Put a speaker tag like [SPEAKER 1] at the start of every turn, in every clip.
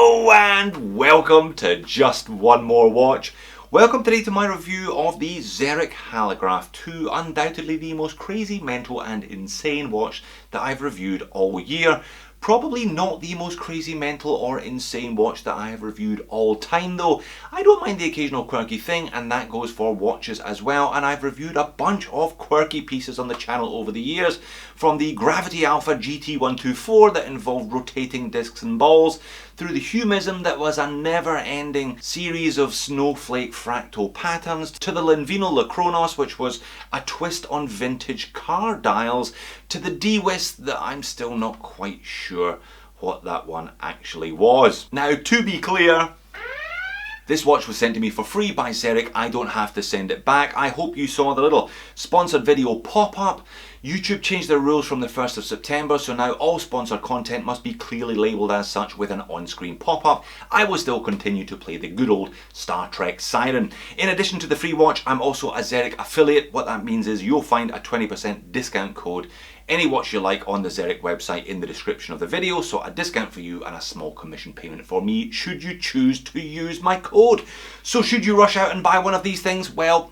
[SPEAKER 1] Hello and welcome to Just One More Watch. Welcome today to my review of the Xeric Halograph 2, undoubtedly the most crazy, mental and insane watch that I've reviewed all year. Probably not the most crazy, mental or insane watch that I have reviewed all time though. I don't mind the occasional quirky thing, and that goes for watches as well, and I've reviewed a bunch of quirky pieces on the channel over the years, from the Gravity Alpha GT124 that involved rotating discs and balls, through the Humism that was a never-ending series of snowflake fractal patterns, to the Linvino Lachronos, which was a twist on vintage car dials, to the Dewis that I'm still not quite sure what that one actually was. Now, to be clear, this watch was sent to me for free by Xeric. I don't have to send it back. I hope you saw the little sponsored video pop up. YouTube changed their rules from the 1st of September, so now all sponsored content must be clearly labelled as such with an on-screen pop-up. I will still continue to play the good old Star Trek siren. In addition to the free watch, I'm also a Xeric affiliate. What that means is you'll find a 20% discount code any watch you like on the Xeric website in the description of the video, so a discount for you and a small commission payment for me should you choose to use my code. So should you rush out and buy one of these things? Well,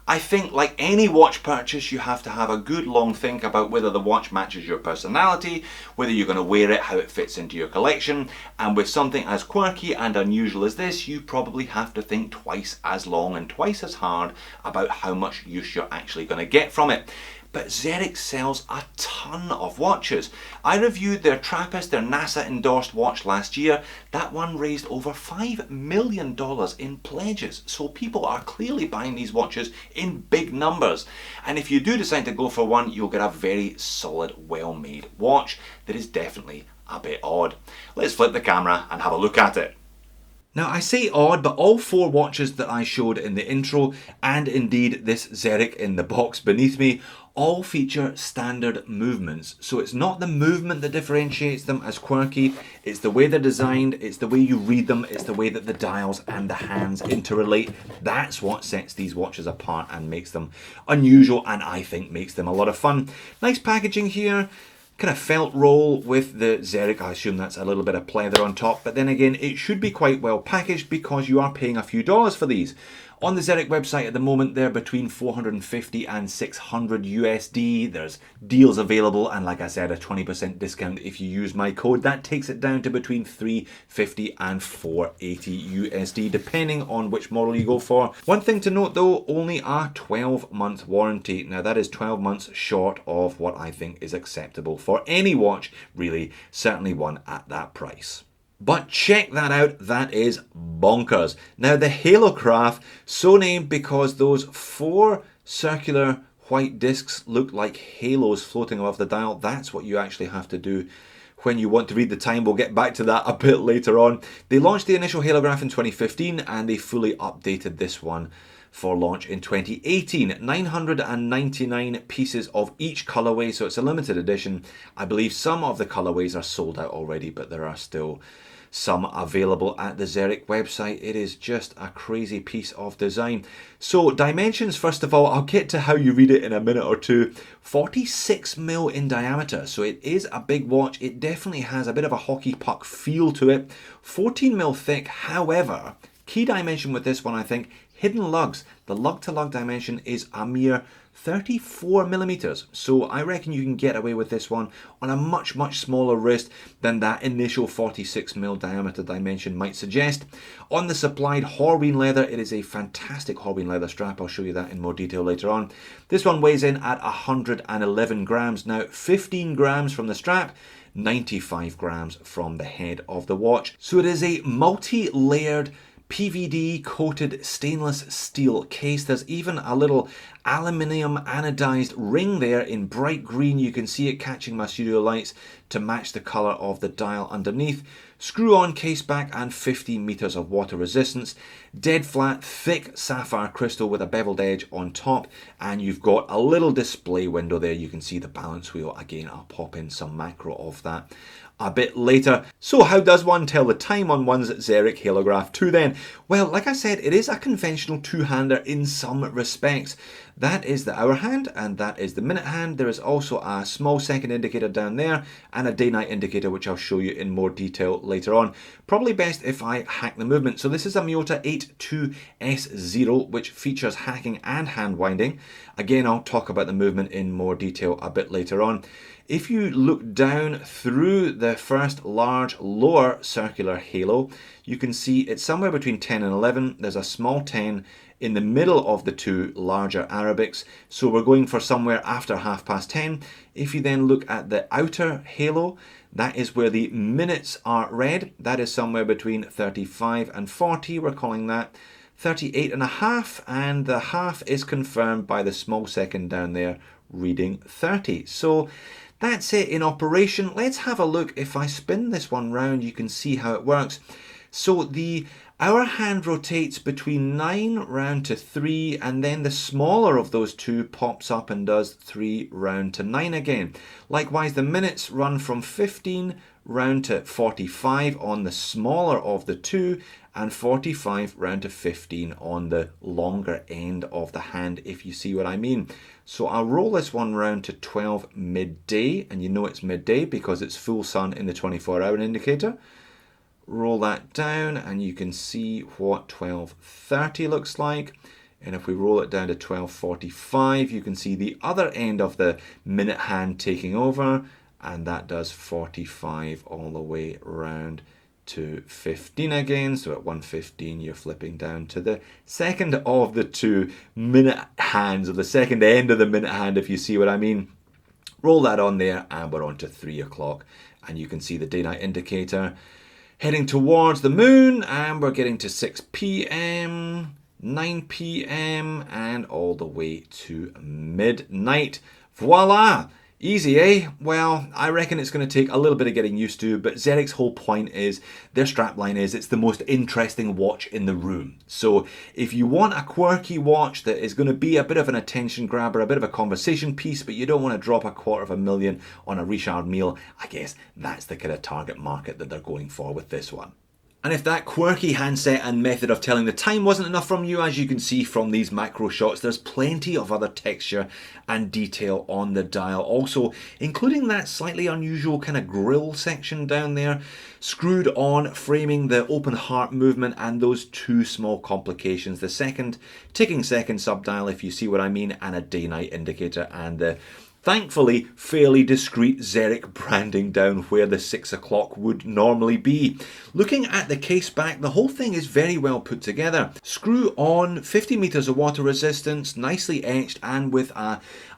[SPEAKER 1] I think like any watch purchase, you have to have a good long think about whether the watch matches your personality, whether you're going to wear it, how it fits into your collection, and with something as quirky and unusual as this, you probably have to think twice as long and twice as hard about how much use you're actually going to get from it. But Xeric sells a ton of watches. I reviewed their Trappist, their NASA endorsed watch last year. That one raised over $5 million in pledges. So people are clearly buying these watches in big numbers. And if you do decide to go for one, you'll get a very solid, well-made watch that is definitely a bit odd. Let's flip the camera and have a look at it. Now I say odd, but all four watches that I showed in the intro, and indeed this Xeric in the box beneath me, all feature standard movements. So it's not the movement that differentiates them as quirky, it's the way they're designed, it's the way you read them, it's the way that the dials and the hands interrelate. That's what sets these watches apart and makes them unusual, and I think makes them a lot of fun. Nice packaging here. Kind of felt roll with the Xeric. I assume that's a little bit of pleather on top, but then again it should be quite well packaged because you are paying a few dollars for these. On the Xeric website at the moment they're between $450 and $600 USD. There's deals available, and like I said, a 20% discount if you use my code. That takes it down to between $350 and $480 USD depending on which model you go for. One thing to note though, only a 12-month warranty. Now that is 12 months short of what I think is acceptable for any watch, really, certainly one at that price. But check that out, that is bonkers. Now the Halograph, so named because those four circular white discs look like halos floating above the dial. That's what you actually have to do when you want to read the time. We'll get back to that a bit later on. They launched the initial Halograph in 2015 and they fully updated this one for launch in 2018. 999 pieces of each colorway, so it's a limited edition. I believe some of the colorways are sold out already, but there are still some available at the Xeric website. It is just a crazy piece of design. So dimensions, first of all, I'll get to how you read it in a minute or two. 46 mil in diameter, so it is a big watch. It definitely has a bit of a hockey puck feel to it. 14 mil thick, however, key dimension with this one, I think, hidden lugs. The lug-to-lug dimension is a mere 34 millimeters. So I reckon you can get away with this one on a much smaller wrist than that initial 46 mil diameter dimension might suggest. On the supplied Horween leather, it is a fantastic Horween leather strap. I'll show you that in more detail later on. This one weighs in at 111 grams. Now 15 grams from the strap, 95 grams from the head of the watch. So it is a multi-layered PVD coated stainless steel case. There's even a little aluminium anodized ring there in bright green. You can see it catching my studio lights to match the color of the dial underneath. Screw on case back and 15 meters of water resistance. Dead flat, thick sapphire crystal with a beveled edge on top, and you've got a little display window there. You can see the balance wheel. Again, I'll pop in some macro of that a bit later. So how does one tell the time on one's Xeric Halograph 2 then? Well, like I said, it is a conventional two-hander in some respects. That is the hour hand and that is the minute hand. There is also a small second indicator down there and a day-night indicator, which I'll show you in more detail later on. Probably best if I hack the movement. So this is a Miyota 82S0, which features hacking and hand winding. Again, I'll talk about the movement in more detail a bit later on. If you look down through the first large lower circular halo, you can see it's somewhere between 10 and 11. There's a small 10 in the middle of the two larger Arabics, so we're going for somewhere after 10:30. If you then look at the outer halo, that is where the minutes are red. That is somewhere between 35 and 40. We're calling that 38 and a half, and the half is confirmed by the small second down there reading 30. So that's it in operation. Let's have a look. If I spin this one round, you can see how it works. So the hour hand rotates between 9 round to 3, and then the smaller of those two pops up and does 3 round to 9 again. Likewise, the minutes run from 15 round to 45 on the smaller of the two, and 45 round to 15 on the longer end of the hand, if you see what I mean. So I'll roll this one round to 12 midday, and you know it's midday because it's full sun in the 24-hour indicator. Roll that down and you can see what 12:30 looks like. And if we roll it down to 12:45, you can see the other end of the minute hand taking over, and that does 45 all the way round to 15 again. So at 1:15 you're flipping down to the second of the two minute hands, or the second end of the minute hand, if you see what I mean. Roll that on there and we're on to 3 o'clock, and you can see the day-night indicator heading towards the moon, and we're getting to 6 p.m, 9 p.m, and all the way to midnight. Voila! Easy, eh? Well, I reckon it's going to take a little bit of getting used to, but Xeric's whole point is, their strapline is, it's the most interesting watch in the room. So if you want a quirky watch that is going to be a bit of an attention grabber, a bit of a conversation piece, but you don't want to drop $250,000 on a Richard Mille, I guess that's the kind of target market that they're going for with this one. And if that quirky handset and method of telling the time wasn't enough from you, as you can see from these macro shots, there's plenty of other texture and detail on the dial also, including that slightly unusual kind of grill section down there, screwed on, framing the open heart movement and those two small complications, the second ticking second subdial, if you see what I mean, and a day-night indicator, and the thankfully fairly discreet Xeric branding down where the 6 o'clock would normally be. Looking at the case back, the whole thing is very well put together. Screw on, 50 meters of water resistance, nicely etched, and with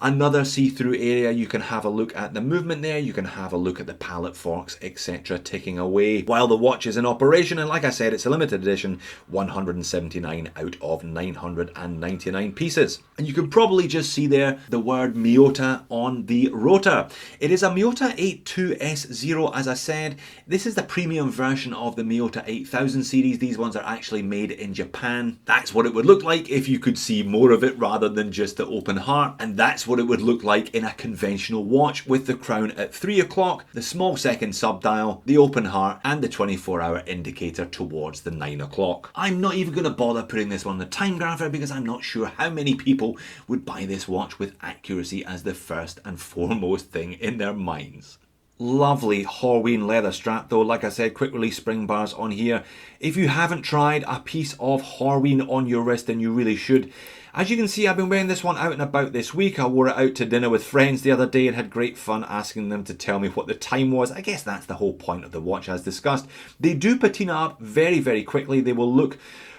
[SPEAKER 1] another see-through area. You can have a look at the movement there, you can have a look at the pallet forks, etc. ticking away while the watch is in operation. And like I said, it's a limited edition, 179 out of 999 pieces. And you can probably just see there the word Miyota on the rotor. It is a Miyota 82S0, as I said. This is the premium version of the Miyota 8000 series. These ones are actually made in Japan. That's what it would look like if you could see more of it rather than just the open heart. And that's what it would look like in a conventional watch, with the crown at 3 o'clock, the small second subdial, the open heart, and the 24-hour indicator towards the 9 o'clock. I'm not even going to bother putting this on the time grapher because I'm not sure how many people would buy this watch with accuracy as the first and foremost thing in their minds. Lovely Horween leather strap though, like I said, quick release spring bars on here. If you haven't tried a piece of Horween on your wrist, then you really should. As you can see, I've been wearing this one out and about this week. I wore it out to dinner with friends the other day and had great fun asking them to tell me what the time was. I guess that's the whole point of the watch, as discussed. They do patina up very, very quickly. They will look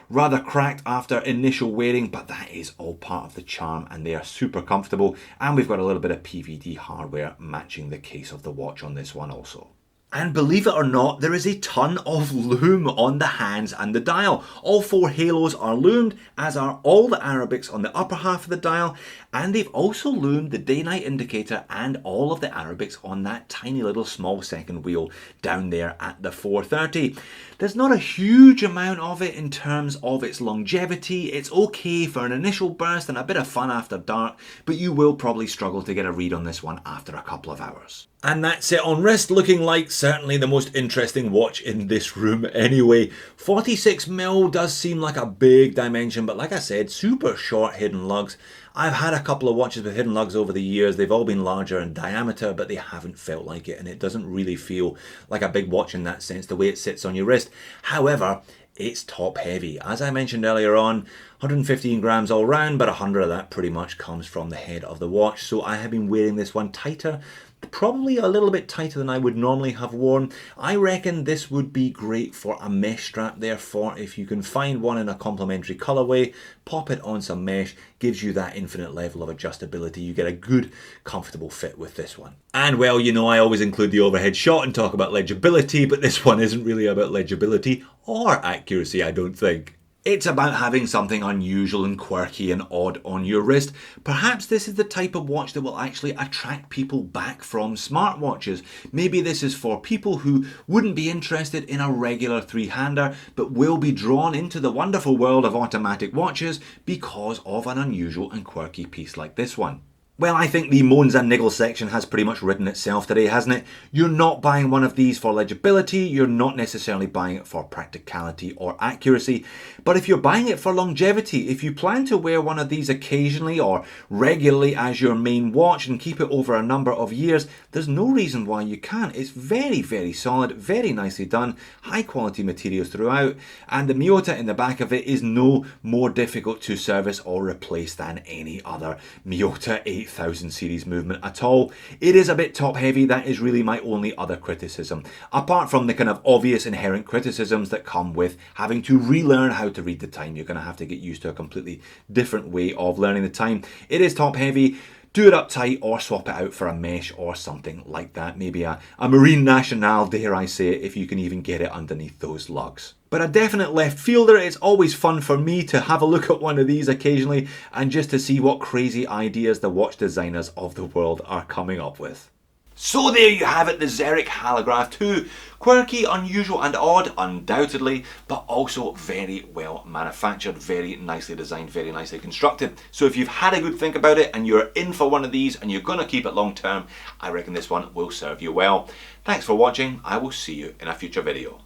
[SPEAKER 1] rather cracked after initial wearing, but that is all part of the charm, and they are super comfortable. And we've got a little bit of PVD hardware matching the case of the watch on this one also. And believe it or not, there is a ton of lume on the hands and the dial. All 4 halos are loomed, as are all the Arabics on the upper half of the dial, and they've also loomed the day-night indicator and all of the Arabics on that tiny little small second wheel down there at the 430. There's not a huge amount of it in terms of its longevity. It's okay for an initial burst and a bit of fun after dark, but you will probably struggle to get a read on this one after a couple of hours. And that's it on wrist, looking like certainly the most interesting watch in this room anyway. 46mm does seem like a big dimension, but like I said, super short hidden lugs. I've had a couple of watches with hidden lugs over the years. They've all been larger in diameter, but they haven't felt like it, and it doesn't really feel like a big watch in that sense, the way it sits on your wrist. However, it's top heavy. As I mentioned earlier on, 115 grams all round, but 100 of that pretty much comes from the head of the watch. So I have been wearing this one tighter, probably a little bit tighter than I would normally have worn. I reckon this would be great for a mesh strap, therefore if you can find one in a complementary colorway, pop it on some mesh, gives you that infinite level of adjustability. You get a good, comfortable fit with this one. And well, you know, I always include the overhead shot and talk about legibility, but this one isn't really about legibility or accuracy, I don't think. It's about having something unusual and quirky and odd on your wrist. Perhaps this is the type of watch that will actually attract people back from smartwatches. Maybe this is for people who wouldn't be interested in a regular three-hander, but will be drawn into the wonderful world of automatic watches because of an unusual and quirky piece like this one. Well, I think the moans and niggles section has pretty much written itself today, hasn't it? You're not buying one of these for legibility, you're not necessarily buying it for practicality or accuracy, but if you're buying it for longevity, if you plan to wear one of these occasionally or regularly as your main watch and keep it over a number of years, there's no reason why you can't. It's very, very solid, very nicely done, high quality materials throughout, and the Miyota in the back of it is no more difficult to service or replace than any other Miyota 8000 series movement at all. It is a bit top heavy, that is really my only other criticism. Apart from the kind of obvious inherent criticisms that come with having to relearn how to read the time. You're going to have to get used to a completely different way of learning the time. It is top heavy. Do it up tight or swap it out for a mesh or something like that. Maybe a Marine Nationale, dare I say it, if you can even get it underneath those lugs. But a definite left fielder. It's always fun for me to have a look at one of these occasionally and just to see what crazy ideas the watch designers of the world are coming up with. So there you have it, the Xeric Halograph 2. Quirky, unusual and odd, undoubtedly, but also very well manufactured, very nicely designed, very nicely constructed. So if you've had a good think about it and you're in for one of these and you're going to keep it long term, I reckon this one will serve you well. Thanks for watching. I will see you in a future video.